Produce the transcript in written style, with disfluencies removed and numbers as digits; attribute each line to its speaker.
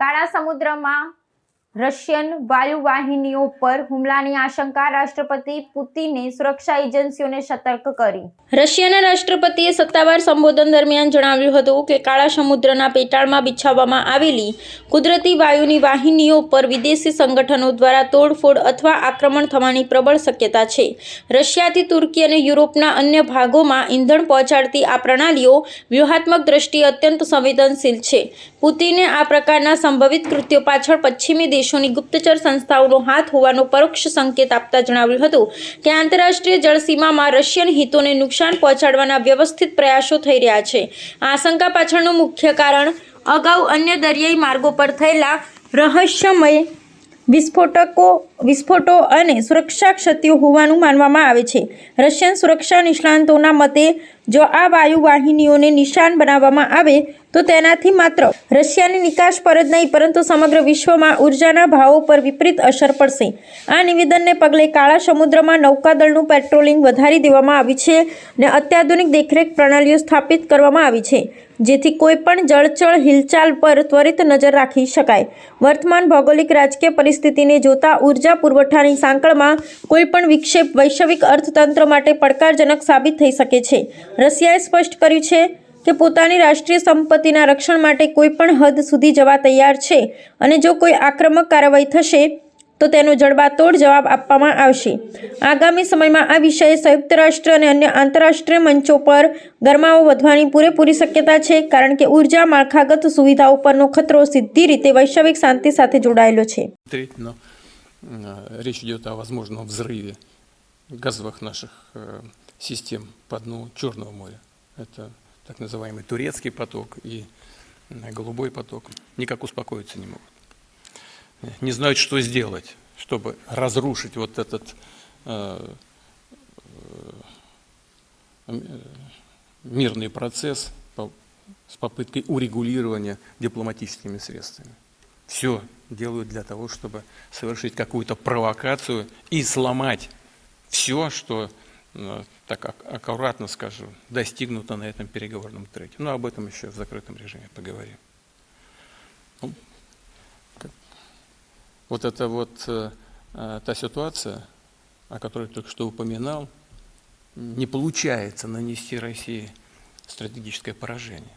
Speaker 1: કાળા સમુદ્રમાં રશિયન વાયુવાહિનીઓ પર હુમલાની આશંકા, રાષ્ટ્રપતિ પુતિને સુરક્ષા એજન્સીઓને સતર્ક કરી. રશિયાના રાષ્ટ્રપતિએ સત્તાવાર સંબોધન દરમિયાન જણાવ્યું હતું કે કાળા સમુદ્રના પેટાળમાં બિછાવવામાં આવેલી કુદરતી વાયુની વાહિનીઓ પર વિદેશી સંગઠનો દ્વારા તોડફોડ અથવા આક્રમણ થવાની પ્રબળ શક્યતા છે. રશિયાથી તુર્કી અને યુરોપના અન્ય ભાગોમાં ઇંધણ પહોંચાડતી આ પ્રણાલીઓ વ્યૂહાત્મક દ્રષ્ટિએ અત્યંત સંવેદનશીલ છે. પુતિને આ પ્રકારના સંભવિત કૃત્યો પાછળ પશ્ચિમી દેશોની ગુપ્તચર સંસ્થાઓનો હાથ હોવાનો પરોક્ષ સંકેત આપતા જણાવ્યું હતું કે આંતરરાષ્ટ્રીય જળસીમામાં રશિયન હિતોને નુકસાન પહોંચાડવાના વ્યવસ્થિત પ્રયાસો થઈ રહ્યા છે. આ આશંકા પાછળનું મુખ્ય કારણ અગાઉ અન્ય દરિયાઈ માર્ગો પર થયેલા રહસ્યમય વિસ્ફોટો અને સુરક્ષા ક્ષતિઓ હોવાનું માનવામાં આવે છે. રશિયન સુરક્ષા નિષ્ણાતોના મતે, જો આ વાયુવાહિનીઓને નિશાન બનાવવામાં આવે તો તેનાથી માત્ર રશિયાની નિકાસ પર જ નહીં પરંતુ સમગ્ર વિશ્વમાં ઉર્જાના ભાવો પર વિપરીત અસર પડશે. આ નિવેદનને પગલે કાળા સમુદ્રમાં નૌકાદળનું પેટ્રોલિંગ વધારી દેવામાં આવ્યું છે અને અત્યાધુનિક દેખરેખ પ્રણાલીઓ સ્થાપિત કરવામાં આવી છે જેથી કોઈપણ જળચર હિલચાલ પર ત્વરિત નજર રાખી શકાય. વર્તમાન ભૌગોલિક રાજકીય પરિસ્થિતિને જોતા ઉર્જા પુરવઠાની સાંકળમાં કોઈપણ વિક્ષેપ વૈશ્વિક અર્થતંત્ર માટે પડકારજનક સાબિત થઈ શકે છે. રશિયાએ સ્પષ્ટ કર્યું છે કે પોતાની રાષ્ટ્રીય સંપત્તિના રક્ષણ માટે કોઈપણ હદ સુધી જવા તૈયાર છે અને જો કોઈ આક્રમક કાર્યવાહી થશે તો તેનો જડબાતોડ જવાબ આપવામાં આવશે. આગામી સમયમાં આ વિષયે સંયુક્ત રાષ્ટ્ર અને અન્ય આંતરરાષ્ટ્રીય મંચો પર ગરમાવો વધવાની પૂરેપૂરી શક્યતા છે કારણ કે ઉર્જા માળખાગત સુવિધાઓ પરનો ખતરો સીધી રીતે વૈશ્વિક શાંતિ સાથે જોડાયેલો છે.
Speaker 2: Речь идет о возможном взрыве газовых наших систем по дну Черного моря. Это так называемый турецкий поток и голубой поток. Никак успокоиться не могут. Не знают, что сделать, чтобы разрушить вот этот мирный процесс с попыткой урегулирования дипломатическими средствами. Все делают для того, чтобы совершить какую-то провокацию и сломать все, что, так аккуратно скажу, достигнуто на этом переговорном треке. Но об этом еще в закрытом режиме поговорим. Вот это вот та ситуация, о которой только что упоминал, не получается нанести России стратегическое поражение.